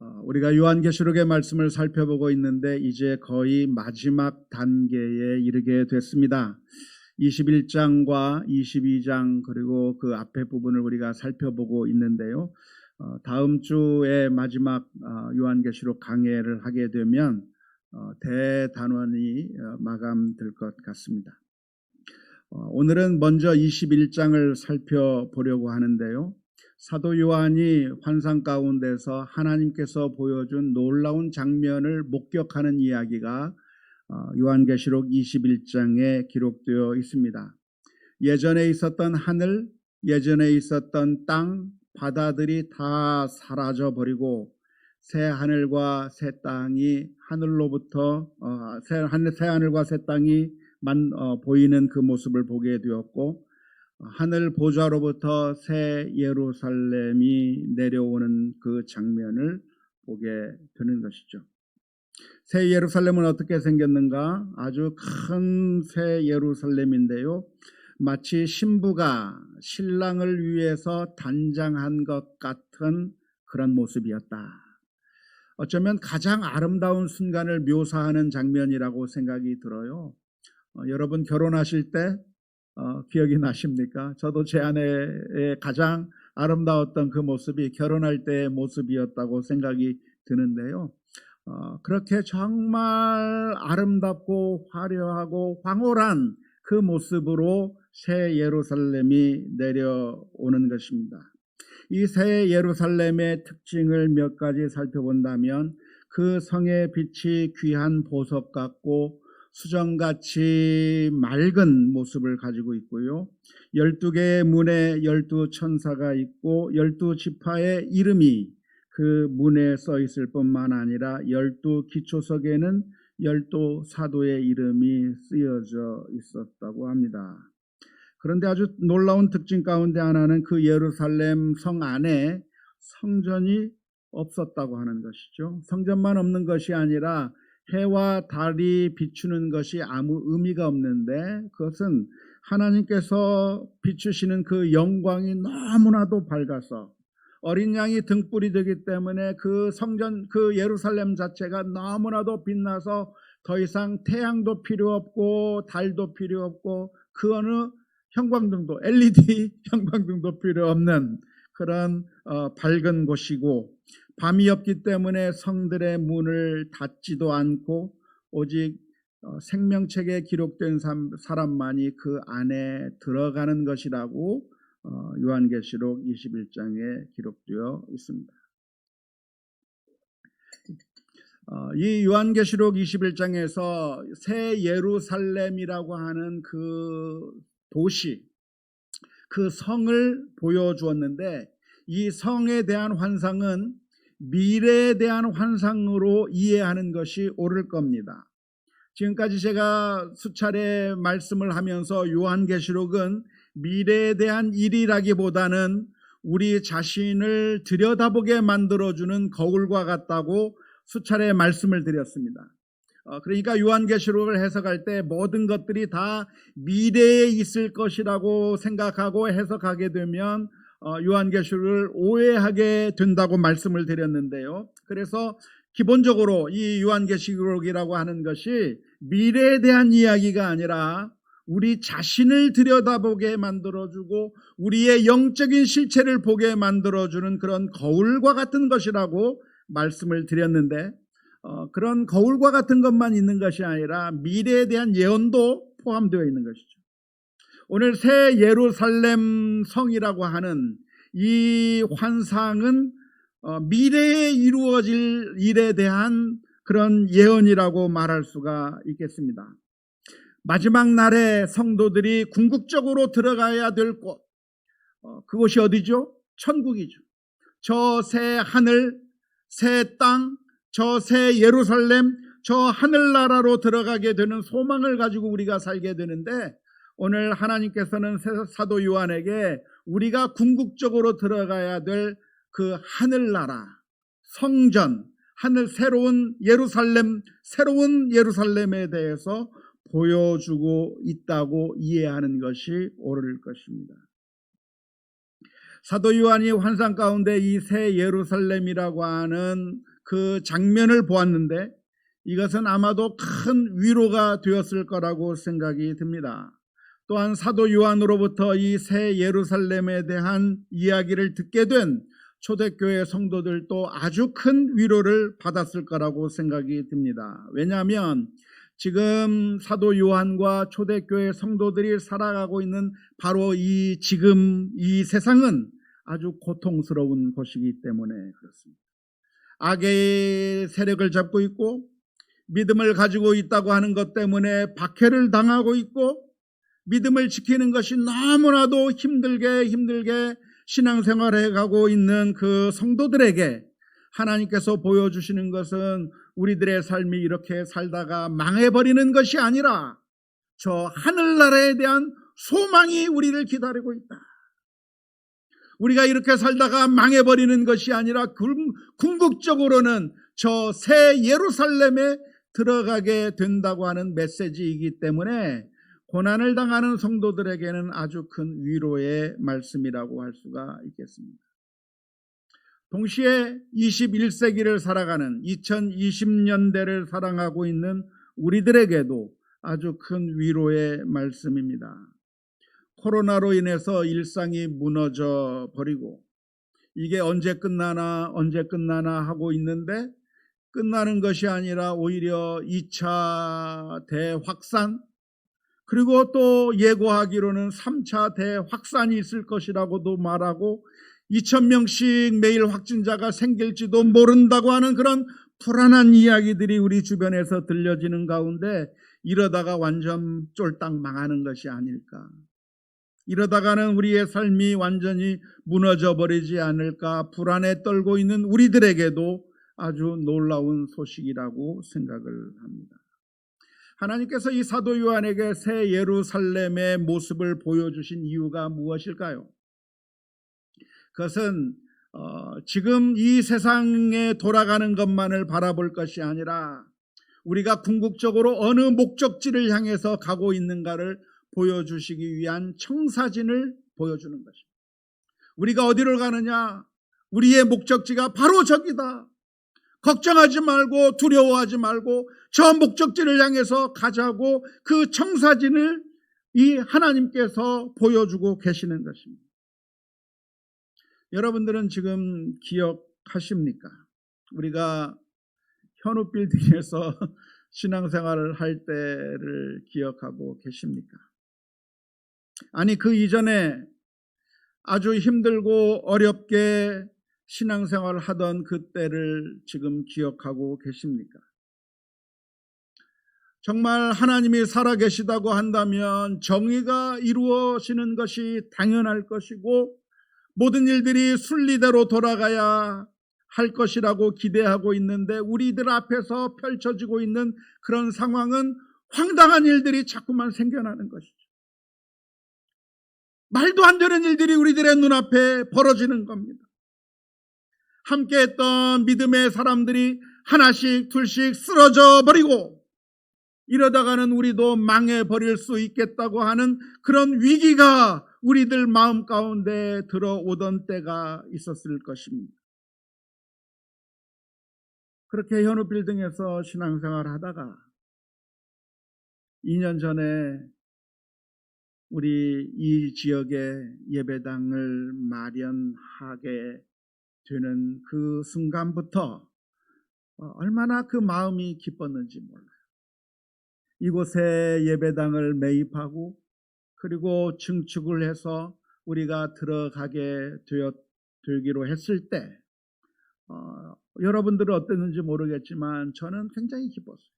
우리가 요한계시록의 말씀을 살펴보고 있는데 이제 거의 마지막 단계에 이르게 됐습니다. 21장과 22장 그리고 그 앞에 부분을 우리가 살펴보고 있는데요. 다음 주에 마지막 요한계시록 강해를 하게 되면 대단원이 마감될 것 같습니다. 오늘은 먼저 21장을 살펴보려고 하는데요. 사도 요한이 환상 가운데서 하나님께서 보여준 놀라운 장면을 목격하는 이야기가 요한계시록 21장에 기록되어 있습니다. 예전에 있었던 하늘, 예전에 있었던 땅, 바다들이 다 사라져 버리고 새 하늘과 새 땅이 하늘로부터 새 하늘과 새 땅이 보이는 그 모습을 보게 되었고, 하늘 보좌로부터 새 예루살렘이 내려오는 그 장면을 보게 되는 것이죠. 새 예루살렘은 어떻게 생겼는가? 아주 큰 새 예루살렘인데요. 마치 신부가 신랑을 위해서 단장한 것 같은 그런 모습이었다. 어쩌면 가장 아름다운 순간을 묘사하는 장면이라고 생각이 들어요. 여러분 결혼하실 때 기억이 나십니까? 저도 제 아내의 가장 아름다웠던 그 모습이 결혼할 때의 모습이었다고 생각이 드는데요. 그렇게 정말 아름답고 화려하고 황홀한 그 모습으로 새 예루살렘이 내려오는 것입니다. 이 새 예루살렘의 특징을 몇 가지 살펴본다면 그 성의 빛이 귀한 보석 같고 수정같이 맑은 모습을 가지고 있고요. 12개의 문에 12천사가 있고 12지파의 이름이 그 문에 써 있을 뿐만 아니라 12기초석에는 12사도의 이름이 쓰여져 있었다고 합니다. 그런데 아주 놀라운 특징 가운데 하나는 그 예루살렘 성 안에 성전이 없었다고 하는 것이죠. 성전만 없는 것이 아니라 해와 달이 비추는 것이 아무 의미가 없는데 그것은 하나님께서 비추시는 그 영광이 너무나도 밝아서 어린 양이 등불이 되기 때문에 그 성전, 그 예루살렘 자체가 너무나도 빛나서 더 이상 태양도 필요 없고 달도 필요 없고 그 어느 형광등도 LED 형광등도 필요 없는 그런 밝은 곳이고, 밤이 없기 때문에 성들의 문을 닫지도 않고 오직 생명책에 기록된 사람만이 그 안에 들어가는 것이라고 요한계시록 21장에 기록되어 있습니다. 이 요한계시록 21장에서 새 예루살렘이라고 하는 그 도시, 그 성을 보여주었는데 이 성에 대한 환상은 미래에 대한 환상으로 이해하는 것이 옳을 겁니다. 지금까지 제가 수차례 말씀을 하면서 요한계시록은 미래에 대한 일이라기보다는 우리 자신을 들여다보게 만들어주는 거울과 같다고 수차례 말씀을 드렸습니다. 그러니까 요한계시록을 해석할 때 모든 것들이 다 미래에 있을 것이라고 생각하고 해석하게 되면 요한계시록을 오해하게 된다고 말씀을 드렸는데요. 그래서 기본적으로 이 요한계시록이라고 하는 것이 미래에 대한 이야기가 아니라 우리 자신을 들여다보게 만들어주고 우리의 영적인 실체를 보게 만들어주는 그런 거울과 같은 것이라고 말씀을 드렸는데, 그런 거울과 같은 것만 있는 것이 아니라 미래에 대한 예언도 포함되어 있는 것이죠. 오늘 새 예루살렘 성이라고 하는 이 환상은 미래에 이루어질 일에 대한 그런 예언이라고 말할 수가 있겠습니다. 마지막 날에 성도들이 궁극적으로 들어가야 될 곳, 그곳이 어디죠? 천국이죠. 저 새 하늘, 새 땅, 저 새 예루살렘, 저 하늘나라로 들어가게 되는 소망을 가지고 우리가 살게 되는데, 오늘 하나님께서는 사도 요한에게 우리가 궁극적으로 들어가야 될 그 하늘나라, 성전, 새로운 예루살렘에 대해서 보여주고 있다고 이해하는 것이 옳을 것입니다. 사도 요한이 환상 가운데 이 새 예루살렘이라고 하는 그 장면을 보았는데 이것은 아마도 큰 위로가 되었을 거라고 생각이 듭니다. 또한 사도 요한으로부터 이 새 예루살렘에 대한 이야기를 듣게 된 초대교회 성도들도 아주 큰 위로를 받았을 거라고 생각이 듭니다. 왜냐하면 지금 사도 요한과 초대교회 성도들이 살아가고 있는 바로 지금 이 세상은 아주 고통스러운 곳이기 때문에 그렇습니다. 악의 세력을 잡고 있고 믿음을 가지고 있다고 하는 것 때문에 박해를 당하고 있고 믿음을 지키는 것이 너무나도 힘들게 신앙생활을 해가고 있는 그 성도들에게 하나님께서 보여주시는 것은 우리들의 삶이 이렇게 살다가 망해버리는 것이 아니라 저 하늘나라에 대한 소망이 우리를 기다리고 있다. 우리가 이렇게 살다가 망해버리는 것이 아니라 궁극적으로는 저 새 예루살렘에 들어가게 된다고 하는 메시지이기 때문에 고난을 당하는 성도들에게는 아주 큰 위로의 말씀이라고 할 수가 있겠습니다. 동시에 21세기를 살아가는 2020년대를 살아가고 있는 우리들에게도 아주 큰 위로의 말씀입니다. 코로나로 인해서 일상이 무너져 버리고 이게 언제 끝나나 하고 있는데 끝나는 것이 아니라 오히려 2차 대확산 그리고 또 예고하기로는 3차 대확산이 있을 것이라고도 말하고 2,000명씩 매일 확진자가 생길지도 모른다고 하는 그런 불안한 이야기들이 우리 주변에서 들려지는 가운데 이러다가 완전 쫄딱 망하는 것이 아닐까. 이러다가는 우리의 삶이 완전히 무너져 버리지 않을까 불안에 떨고 있는 우리들에게도 아주 놀라운 소식이라고 생각을 합니다. 하나님께서 이 사도 요한에게 새 예루살렘의 모습을 보여주신 이유가 무엇일까요? 그것은 지금 이 세상에 돌아가는 것만을 바라볼 것이 아니라 우리가 궁극적으로 어느 목적지를 향해서 가고 있는가를 보여주시기 위한 청사진을 보여주는 것입니다. 우리가 어디로 가느냐? 우리의 목적지가 바로 저기다. 걱정하지 말고 두려워하지 말고 저 목적지를 향해서 가자고 그 청사진을 이 하나님께서 보여주고 계시는 것입니다. 여러분들은 지금 기억하십니까? 우리가 현우 빌딩에서 신앙생활을 할 때를 기억하고 계십니까? 아니 그 이전에 아주 힘들고 어렵게 신앙생활을 하던 그때를 지금 기억하고 계십니까? 정말 하나님이 살아계시다고 한다면 정의가 이루어지는 것이 당연할 것이고 모든 일들이 순리대로 돌아가야 할 것이라고 기대하고 있는데 우리들 앞에서 펼쳐지고 있는 그런 상황은 황당한 일들이 자꾸만 생겨나는 것이죠. 말도 안 되는 일들이 우리들의 눈앞에 벌어지는 겁니다. 함께했던 믿음의 사람들이 하나씩 둘씩 쓰러져 버리고 이러다가는 우리도 망해버릴 수 있겠다고 하는 그런 위기가 우리들 마음 가운데 들어오던 때가 있었을 것입니다. 그렇게 현우 빌딩에서 신앙생활을 하다가 2년 전에 우리 이 지역에 예배당을 마련하게 되는 그 순간부터 얼마나 그 마음이 기뻤는지 몰라요. 이곳에 예배당을 매입하고 그리고 증축을 해서 우리가 들어가게 되기로 했을 때 여러분들은 어땠는지 모르겠지만 저는 굉장히 기뻤어요.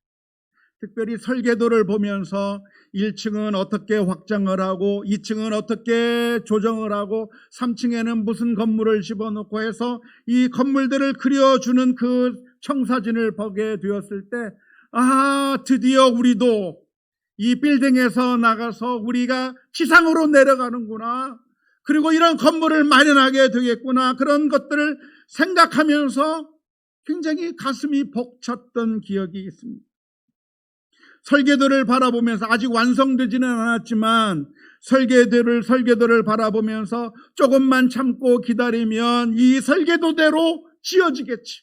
특별히 설계도를 보면서 1층은 어떻게 확장을 하고 2층은 어떻게 조정을 하고 3층에는 무슨 건물을 집어넣고 해서 이 건물들을 그려주는 그 청사진을 보게 되었을 때 드디어 우리도 이 빌딩에서 나가서 우리가 지상으로 내려가는구나. 그리고 이런 건물을 마련하게 되겠구나. 그런 것들을 생각하면서 굉장히 가슴이 벅찼던 기억이 있습니다. 설계도를 바라보면서, 아직 완성되지는 않았지만 설계도를 바라보면서 조금만 참고 기다리면 이 설계도대로 지어지겠지.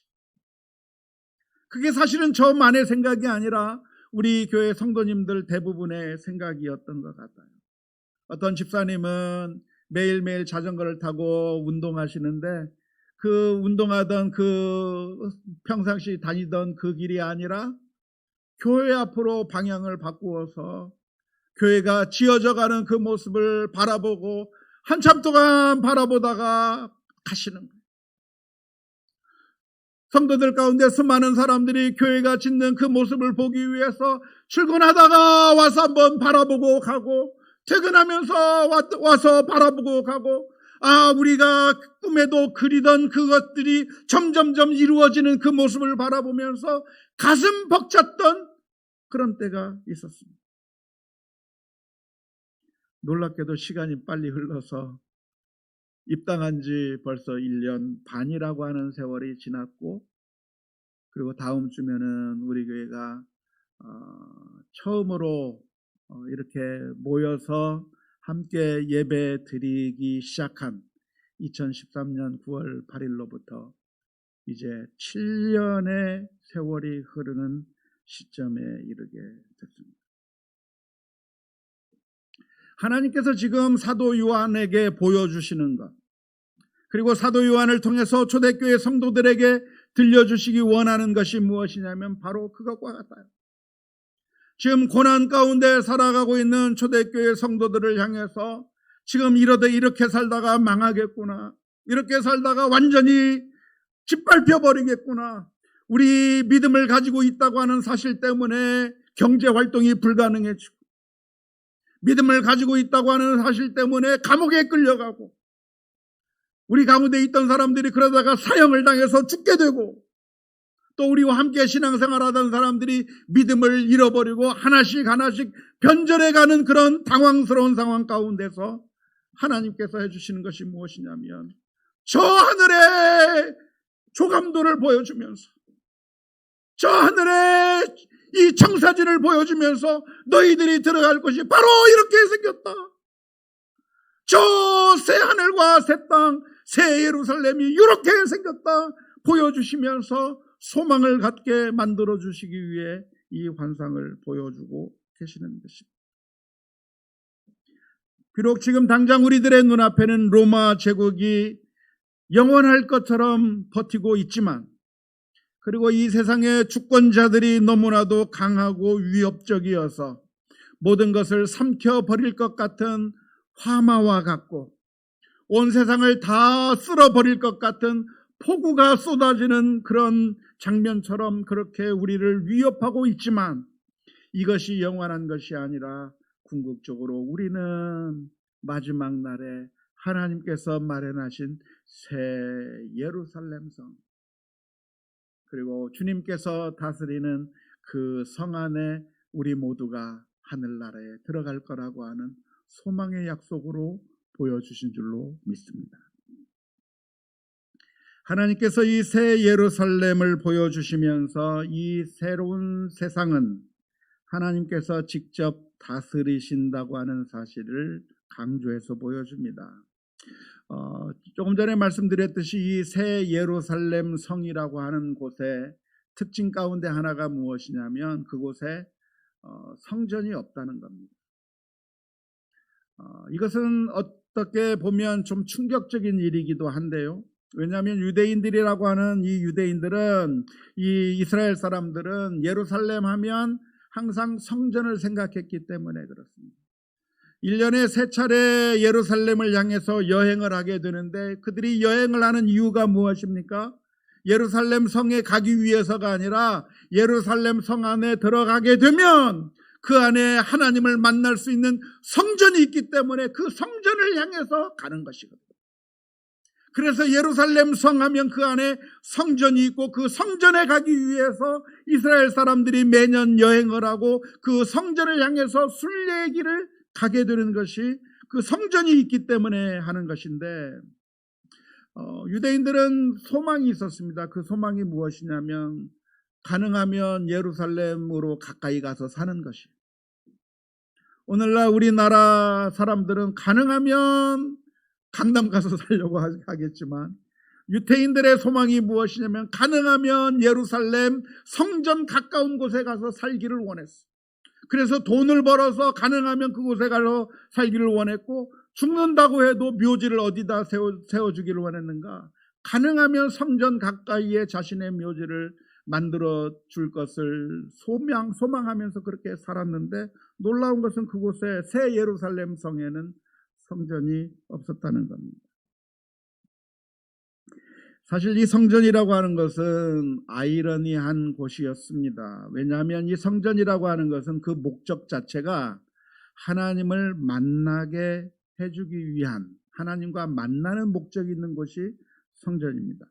그게 사실은 저만의 생각이 아니라 우리 교회 성도님들 대부분의 생각이었던 것 같아요. 어떤 집사님은 매일매일 자전거를 타고 운동하시는데, 그 운동하던 평상시 다니던 그 길이 아니라 교회 앞으로 방향을 바꾸어서 교회가 지어져 가는 그 모습을 바라보고 한참 동안 바라보다가 가시는 거예요. 성도들 가운데 수많은 사람들이 교회가 짓는 그 모습을 보기 위해서 출근하다가 와서 한번 바라보고 가고, 퇴근하면서 와서 바라보고 가고, 우리가 꿈에도 그리던 그것들이 점점점 이루어지는 그 모습을 바라보면서 가슴 벅찼던 그런 때가 있었습니다. 놀랍게도 시간이 빨리 흘러서 입당한 지 벌써 1년 반이라고 하는 세월이 지났고, 그리고 다음 주면은 우리 교회가 처음으로 이렇게 모여서 함께 예배 드리기 시작한 2013년 9월 8일로부터 이제 7년의 세월이 흐르는 시점에 이르게 됐습니다. 하나님께서 지금 사도 요한에게 보여주시는 것, 그리고 사도 요한을 통해서 초대교회 성도들에게 들려주시기 원하는 것이 무엇이냐면 바로 그것과 같아요. 지금 고난 가운데 살아가고 있는 초대교회 성도들을 향해서 지금 이렇게 살다가 망하겠구나, 이렇게 살다가 완전히 짓밟혀버리겠구나, 우리 믿음을 가지고 있다고 하는 사실 때문에 경제활동이 불가능해지고, 믿음을 가지고 있다고 하는 사실 때문에 감옥에 끌려가고, 우리 가운데 있던 사람들이 그러다가 사형을 당해서 죽게 되고, 또 우리와 함께 신앙생활하던 사람들이 믿음을 잃어버리고 하나씩 변절해가는 그런 당황스러운 상황 가운데서 하나님께서 해주시는 것이 무엇이냐면, 저 하늘의 조감도를 보여주면서, 저 하늘의 이 청사진을 보여주면서 너희들이 들어갈 곳이 바로 이렇게 생겼다. 저 새 하늘과 새 땅, 새 예루살렘이 이렇게 생겼다 보여주시면서 소망을 갖게 만들어주시기 위해 이 환상을 보여주고 계시는 것입니다. 비록 지금 당장 우리들의 눈앞에는 로마 제국이 영원할 것처럼 버티고 있지만, 그리고 이 세상의 주권자들이 너무나도 강하고 위협적이어서 모든 것을 삼켜버릴 것 같은 화마와 같고, 온 세상을 다 쓸어버릴 것 같은 폭우가 쏟아지는 그런 장면처럼 그렇게 우리를 위협하고 있지만, 이것이 영원한 것이 아니라 궁극적으로 우리는 마지막 날에 하나님께서 마련하신 새 예루살렘 성, 그리고 주님께서 다스리는 그 성 안에 우리 모두가 하늘나라에 들어갈 거라고 하는 소망의 약속으로 보여주신 줄로 믿습니다. 하나님께서 이 새 예루살렘을 보여주시면서 이 새로운 세상은 하나님께서 직접 다스리신다고 하는 사실을 강조해서 보여줍니다. 조금 전에 말씀드렸듯이 이 새 예루살렘 성이라고 하는 곳의 특징 가운데 하나가 무엇이냐면, 그곳에 성전이 없다는 겁니다. 이것은 어떻게 보면 좀 충격적인 일이기도 한데요. 왜냐하면 유대인들이라고 하는 이 유대인들은, 이 이스라엘 사람들은 예루살렘 하면 항상 성전을 생각했기 때문에 그렇습니다. 1년에 3차례 예루살렘을 향해서 여행을 하게 되는데, 그들이 여행을 하는 이유가 무엇입니까? 예루살렘 성에 가기 위해서가 아니라 예루살렘 성 안에 들어가게 되면 그 안에 하나님을 만날 수 있는 성전이 있기 때문에 그 성전을 향해서 가는 것이거든요. 그래서 예루살렘 성 하면 그 안에 성전이 있고, 그 성전에 가기 위해서 이스라엘 사람들이 매년 여행을 하고 그 성전을 향해서 순례의 길을 가게 되는 것이 그 성전이 있기 때문에 하는 것인데, 유대인들은 소망이 있었습니다. 그 소망이 무엇이냐면 가능하면 예루살렘으로 가까이 가서 사는 것이. 오늘날 우리나라 사람들은 가능하면 강남 가서 살려고 하겠지만 유태인들의 소망이 무엇이냐면 가능하면 예루살렘 성전 가까운 곳에 가서 살기를 원했어. 그래서 돈을 벌어서 가능하면 그곳에 가서 살기를 원했고, 죽는다고 해도 묘지를 어디다 세워주기를 원했는가? 가능하면 성전 가까이에 자신의 묘지를 만들어 줄 것을 소망하면서 그렇게 살았는데, 놀라운 것은 그곳에 새 예루살렘 성에는 성전이 없었다는 겁니다. 사실 이 성전이라고 하는 것은 아이러니한 곳이었습니다. 왜냐하면 이 성전이라고 하는 것은 그 목적 자체가 하나님을 만나게 해주기 위한, 하나님과 만나는 목적이 있는 곳이 성전입니다.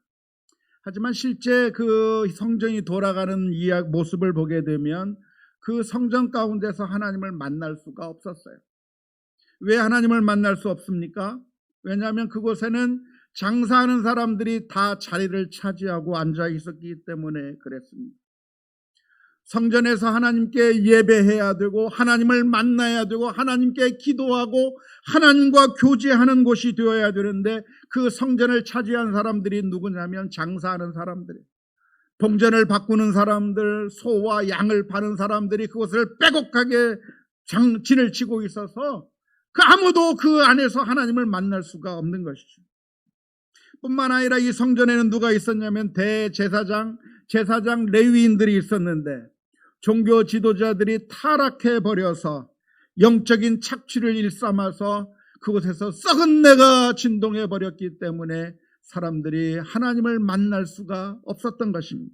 하지만 실제 그 성전이 돌아가는 모습을 보게 되면 그 성전 가운데서 하나님을 만날 수가 없었어요. 왜 하나님을 만날 수 없습니까? 왜냐하면 그곳에는 장사하는 사람들이 다 자리를 차지하고 앉아 있었기 때문에 그랬습니다. 성전에서 하나님께 예배해야 되고 하나님을 만나야 되고 하나님께 기도하고 하나님과 교제하는 곳이 되어야 되는데, 그 성전을 차지한 사람들이 누구냐면 장사하는 사람들이에요. 동전을 바꾸는 사람들, 소와 양을 파는 사람들이 그것을 빼곡하게 진을 치고 있어서 그 아무도 그 안에서 하나님을 만날 수가 없는 것이죠. 뿐만 아니라 이 성전에는 누가 있었냐면 대제사장, 제사장, 레위인들이 있었는데, 종교 지도자들이 타락해 버려서 영적인 착취를 일삼아서 그곳에서 썩은 내가 진동해 버렸기 때문에 사람들이 하나님을 만날 수가 없었던 것입니다.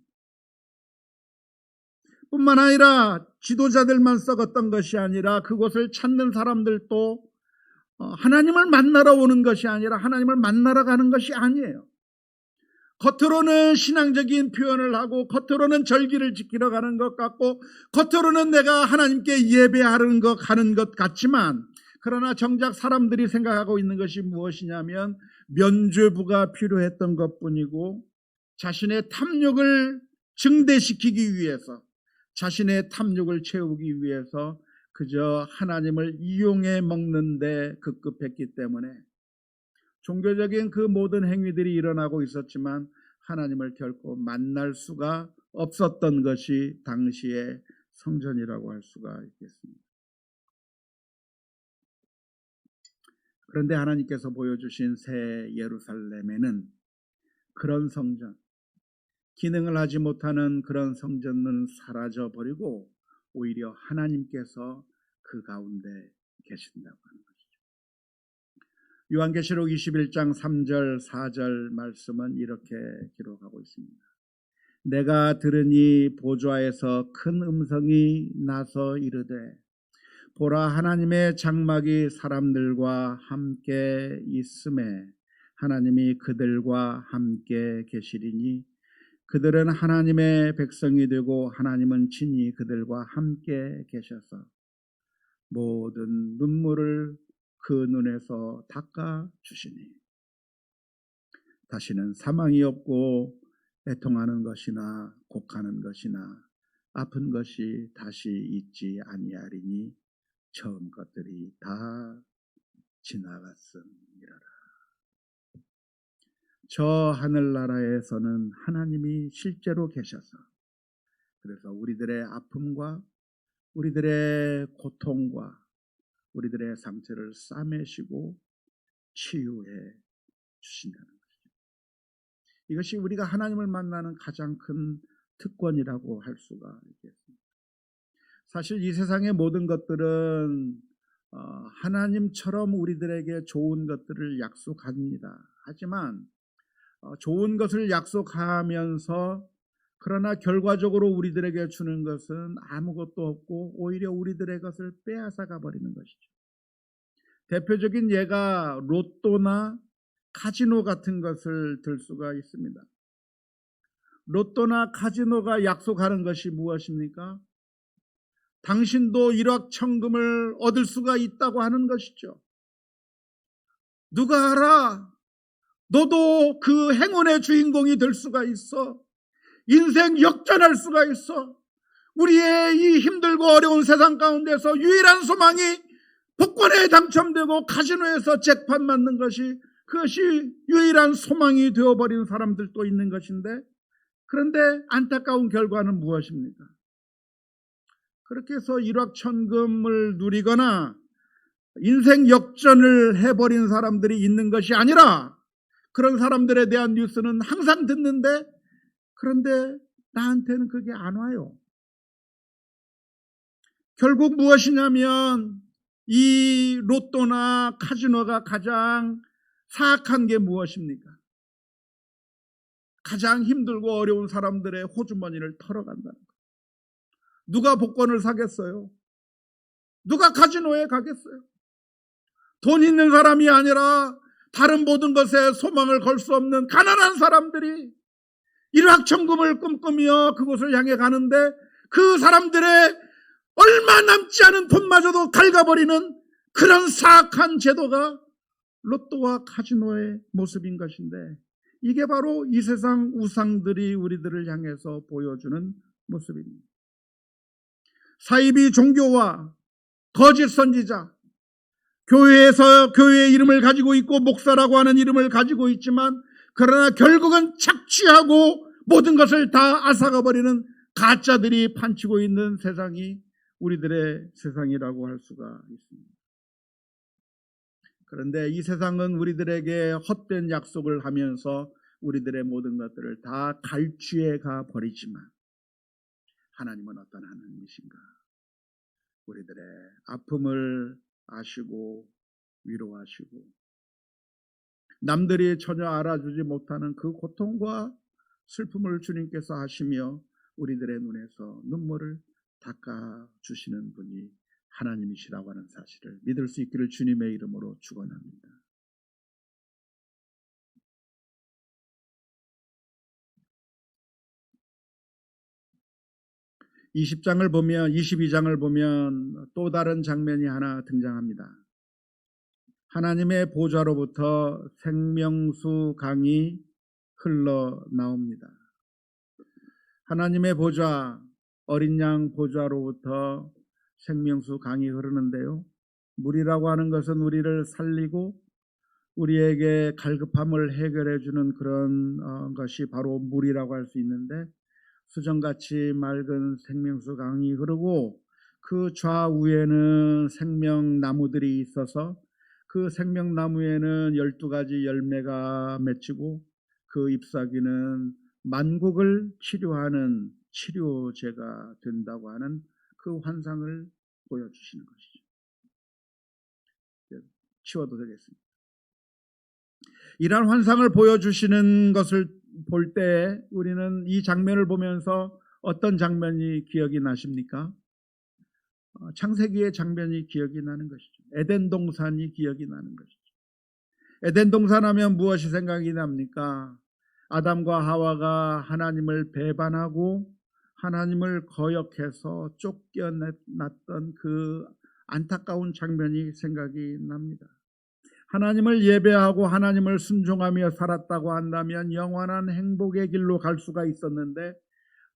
뿐만 아니라 지도자들만 썩었던 것이 아니라 그곳을 찾는 사람들도 하나님을 만나러 오는 것이 아니라 하나님을 만나러 가는 것이 아니에요. 겉으로는 신앙적인 표현을 하고 겉으로는 절기를 지키러 가는 것 같고 겉으로는 내가 하나님께 예배하는 것 가는 것 같지만, 그러나 정작 사람들이 생각하고 있는 것이 무엇이냐면 면죄부가 필요했던 것뿐이고, 자신의 탐욕을 증대시키기 위해서, 자신의 탐욕을 채우기 위해서 그저 하나님을 이용해 먹는 데 급급했기 때문에 종교적인 그 모든 행위들이 일어나고 있었지만 하나님을 결코 만날 수가 없었던 것이 당시의 성전이라고 할 수가 있겠습니다. 그런데 하나님께서 보여주신 새 예루살렘에는 그런 성전, 기능을 하지 못하는 그런 성전은 사라져버리고 오히려 하나님께서 그 가운데 계신다고 하는 것이죠. 요한계시록 21장 3절 4절 말씀은 이렇게 기록하고 있습니다. 내가 들으니 보좌에서 큰 음성이 나서 이르되, 보라, 하나님의 장막이 사람들과 함께 있음에 하나님이 그들과 함께 계시리니 그들은 하나님의 백성이 되고 하나님은 친히 그들과 함께 계셔서 모든 눈물을 그 눈에서 닦아 주시니 다시는 사망이 없고 애통하는 것이나 곡하는 것이나 아픈 것이 다시 있지 아니하리니 처음 것들이 다 지나갔음이라라. 저 하늘나라에서는 하나님이 실제로 계셔서, 그래서 우리들의 아픔과 우리들의 고통과 우리들의 상처를 싸매시고 치유해 주신다는 것이죠. 이것이 우리가 하나님을 만나는 가장 큰 특권이라고 할 수가 있겠습니다. 사실 이 세상의 모든 것들은 하나님처럼 우리들에게 좋은 것들을 약속합니다. 하지만 좋은 것을 약속하면서 그러나 결과적으로 우리들에게 주는 것은 아무것도 없고 오히려 우리들의 것을 빼앗아가 버리는 것이죠. 대표적인 예가 로또나 카지노 같은 것을 들 수가 있습니다. 로또나 카지노가 약속하는 것이 무엇입니까? 당신도 일확천금을 얻을 수가 있다고 하는 것이죠. 누가 알아? 너도 그 행운의 주인공이 될 수가 있어. 인생 역전할 수가 있어. 우리의 이 힘들고 어려운 세상 가운데서 유일한 소망이 복권에 당첨되고 카지노에서 잭팟 맞는 것이, 그것이 유일한 소망이 되어버린 사람들도 있는 것인데, 그런데 안타까운 결과는 무엇입니까? 그렇게 해서 일확천금을 누리거나 인생 역전을 해버린 사람들이 있는 것이 아니라, 그런 사람들에 대한 뉴스는 항상 듣는데, 그런데 나한테는 그게 안 와요. 결국 무엇이냐면, 이 로또나 카지노가 가장 사악한 게 무엇입니까? 가장 힘들고 어려운 사람들의 호주머니를 털어간다는 거예요. 누가 복권을 사겠어요? 누가 카지노에 가겠어요? 돈 있는 사람이 아니라 다른 모든 것에 소망을 걸 수 없는 가난한 사람들이 일확천금을 꿈꾸며 그곳을 향해 가는데, 그 사람들의 얼마 남지 않은 돈마저도 갉아버리는 그런 사악한 제도가 로또와 카지노의 모습인 것인데, 이게 바로 이 세상 우상들이 우리들을 향해서 보여주는 모습입니다. 사이비 종교와 거짓 선지자, 교회에서 교회의 이름을 가지고 있고 목사라고 하는 이름을 가지고 있지만, 그러나 결국은 착취하고 모든 것을 다 앗아가버리는 가짜들이 판치고 있는 세상이 우리들의 세상이라고 할 수가 있습니다. 그런데 이 세상은 우리들에게 헛된 약속을 하면서 우리들의 모든 것들을 다 갈취해 가 버리지만, 하나님은 어떤 하나님이신가? 우리들의 아픔을 아시고 위로하시고, 남들이 전혀 알아주지 못하는 그 고통과 슬픔을 주님께서 하시며 우리들의 눈에서 눈물을 닦아주시는 분이 하나님이시라고 하는 사실을 믿을 수 있기를 주님의 이름으로 축원합니다. 보면 22장을 보면 또 다른 장면이 하나 등장합니다. 하나님의 보좌로부터 생명수 강이 흘러나옵니다. 하나님의 보좌, 어린 양 보좌로부터 생명수 강이 흐르는데요, 물이라고 하는 것은 우리를 살리고 우리에게 갈급함을 해결해 주는 그런 것이 바로 물이라고 할 수 있는데, 수정같이 맑은 생명수 강이 흐르고 그 좌우에는 생명나무들이 있어서 그 생명나무에는 12가지 열매가 맺히고 그 잎사귀는 만국을 치료하는 치료제가 된다고 하는 그 환상을 보여주시는 것이죠. 치워도 되겠습니다. 이러한 환상을 보여주시는 것을 볼 때 우리는 이 장면을 보면서 어떤 장면이 기억이 나십니까? 창세기의 장면이 기억이 나는 것이죠. 에덴 동산이 기억이 나는 것이죠. 에덴 동산 하면 무엇이 생각이 납니까? 아담과 하와가 하나님을 배반하고 하나님을 거역해서 쫓겨났던 그 안타까운 장면이 생각이 납니다. 하나님을 예배하고 하나님을 순종하며 살았다고 한다면 영원한 행복의 길로 갈 수가 있었는데,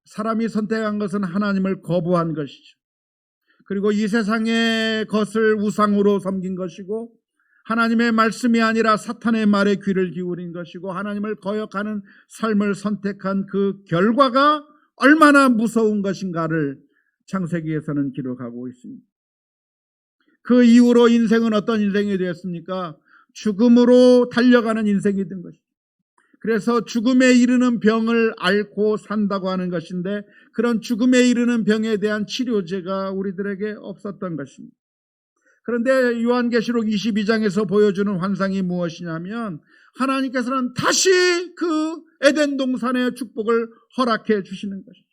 사람이 선택한 것은 하나님을 거부한 것이죠. 그리고 이 세상의 것을 우상으로 섬긴 것이고, 하나님의 말씀이 아니라 사탄의 말에 귀를 기울인 것이고, 하나님을 거역하는 삶을 선택한 그 결과가 얼마나 무서운 것인가를 창세기에서는 기록하고 있습니다. 그 이후로 인생은 어떤 인생이 되었습니까? 죽음으로 달려가는 인생이 된 것이죠. 그래서 죽음에 이르는 병을 앓고 산다고 하는 것인데, 그런 죽음에 이르는 병에 대한 치료제가 우리들에게 없었던 것입니다. 그런데 요한계시록 22장에서 보여주는 환상이 무엇이냐면, 하나님께서는 다시 그 에덴 동산의 축복을 허락해 주시는 것이죠.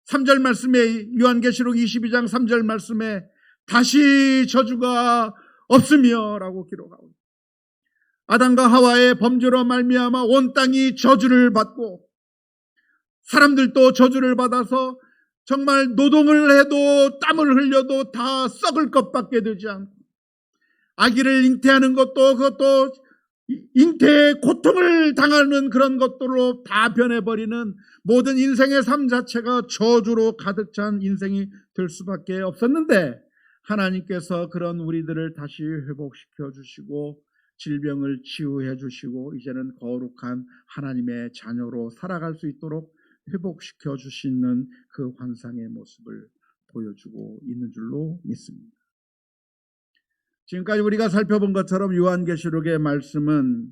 3절 말씀에, 요한계시록 22장 3절 말씀에 다시 저주가 없으며 라고 기록하고 있습니다. 아담과 하와의 범죄로 말미암아 온 땅이 저주를 받고, 사람들도 저주를 받아서 정말 노동을 해도 땀을 흘려도 다 썩을 것밖에 되지 않고, 아기를 잉태하는 것도 그것도 잉태의 고통을 당하는 그런 것들로 다 변해버리는 모든 인생의 삶 자체가 저주로 가득 찬 인생이 될 수밖에 없었는데, 하나님께서 그런 우리들을 다시 회복시켜 주시고 질병을 치유해 주시고 이제는 거룩한 하나님의 자녀로 살아갈 수 있도록 회복시켜 주시는 그 환상의 모습을 보여주고 있는 줄로 믿습니다. 지금까지 우리가 살펴본 것처럼 요한계시록의 말씀은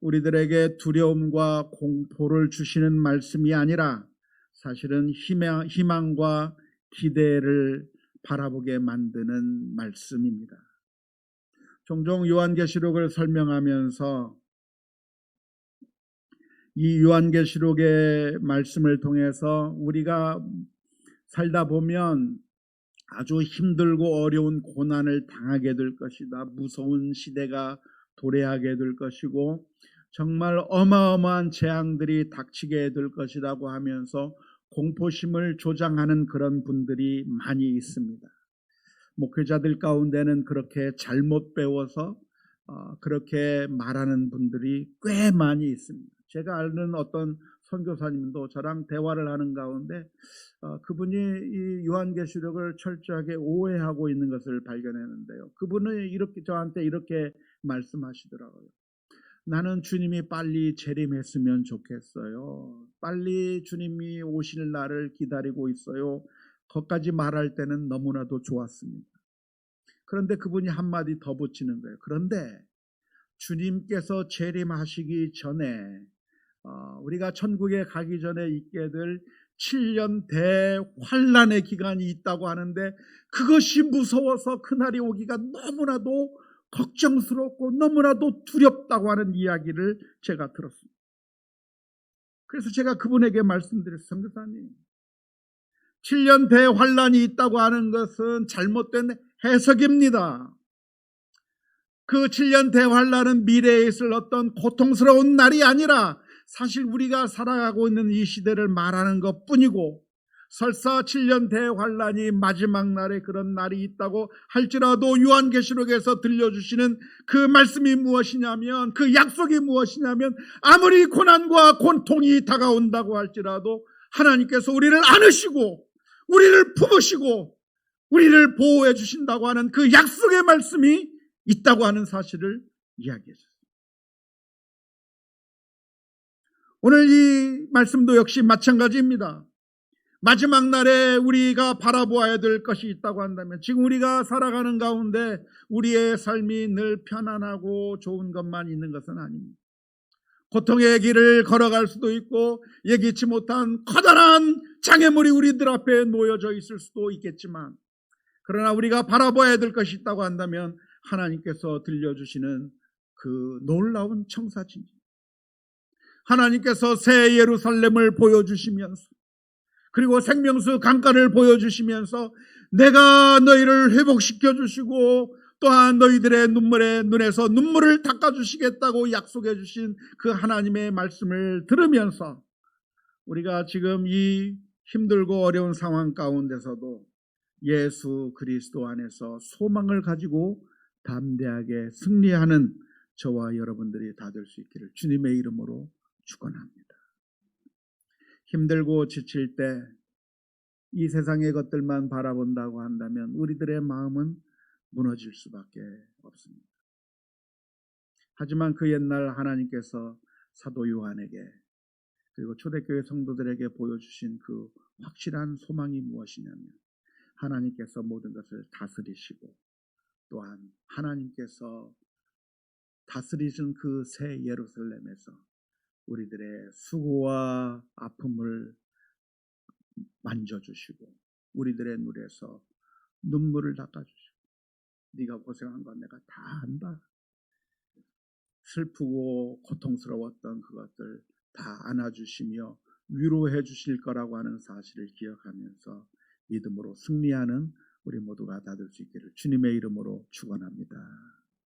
우리들에게 두려움과 공포를 주시는 말씀이 아니라 사실은 희망과 기대를 바라보게 만드는 말씀입니다. 종종 요한계시록을 설명하면서 이 요한계시록의 말씀을 통해서 우리가 살다 보면 아주 힘들고 어려운 고난을 당하게 될 것이다. 무서운 시대가 도래하게 될 것이고 정말 어마어마한 재앙들이 닥치게 될 것이라고 하면서 공포심을 조장하는 그런 분들이 많이 있습니다. 목회자들 가운데는 그렇게 잘못 배워서 그렇게 말하는 분들이 꽤 많이 있습니다. 제가 아는 어떤 선교사님도 저랑 대화를 하는 가운데 그분이 이 요한계시록을 철저하게 오해하고 있는 것을 발견했는데요. 그분은 이렇게 저한테 이렇게 말씀하시더라고요. 나는 주님이 빨리 재림했으면 좋겠어요. 빨리 주님이 오실 날을 기다리고 있어요. 거기까지 말할 때는 너무나도 좋았습니다. 그런데 그분이 한마디 더 붙이는 거예요. 그런데 주님께서 재림하시기 전에 우리가 천국에 가기 전에 있게 될 7년 대환란의 기간이 있다고 하는데 그것이 무서워서 그날이 오기가 너무나도 걱정스럽고 너무나도 두렵다고 하는 이야기를 제가 들었습니다. 그래서 제가 그분에게 말씀드렸어요. 선교사님, 7년 대환란이 있다고 하는 것은 잘못된 해석입니다. 그 7년 대환란은 미래에 있을 어떤 고통스러운 날이 아니라 사실 우리가 살아가고 있는 이 시대를 말하는 것뿐이고, 설사 7년 대환란이 마지막 날에 그런 날이 있다고 할지라도 요한계시록에서 들려주시는 그 말씀이 무엇이냐면, 그 약속이 무엇이냐면, 아무리 고난과 고통이 다가온다고 할지라도 하나님께서 우리를 안으시고 우리를 품으시고 우리를 보호해 주신다고 하는 그 약속의 말씀이 있다고 하는 사실을 이야기했습니다. 오늘 이 말씀도 역시 마찬가지입니다. 마지막 날에 우리가 바라보아야 될 것이 있다고 한다면, 지금 우리가 살아가는 가운데 우리의 삶이 늘 편안하고 좋은 것만 있는 것은 아닙니다. 고통의 길을 걸어갈 수도 있고 예기치 못한 커다란 장애물이 우리들 앞에 놓여져 있을 수도 있겠지만, 그러나 우리가 바라봐야 될 것이 있다고 한다면 하나님께서 들려주시는 그 놀라운 청사진입니다. 하나님께서 새 예루살렘을 보여주시면서, 그리고 생명수 강가를 보여주시면서 내가 너희를 회복시켜 주시고 또한 너희들의 눈에서 눈물을 닦아주시겠다고 약속해 주신 그 하나님의 말씀을 들으면서 우리가 지금 이 힘들고 어려운 상황 가운데서도 예수 그리스도 안에서 소망을 가지고 담대하게 승리하는 저와 여러분들이 다 될 수 있기를 주님의 이름으로 축원합니다. 힘들고 지칠 때 이 세상의 것들만 바라본다고 한다면 우리들의 마음은 무너질 수밖에 없습니다. 하지만 그 옛날 하나님께서 사도 요한에게 그리고 초대교회 성도들에게 보여주신 그 확실한 소망이 무엇이냐면, 하나님께서 모든 것을 다스리시고 또한 하나님께서 다스리신 그 새 예루살렘에서 우리들의 수고와 아픔을 만져주시고 우리들의 눈에서 눈물을 닦아주시고, 네가 고생한 건 내가 다 안다. 슬프고 고통스러웠던 그것들 다 안아주시며 위로해 주실 거라고 하는 사실을 기억하면서 믿음으로 승리하는 우리 모두가 다 될 수 있기를 주님의 이름으로 축원합니다.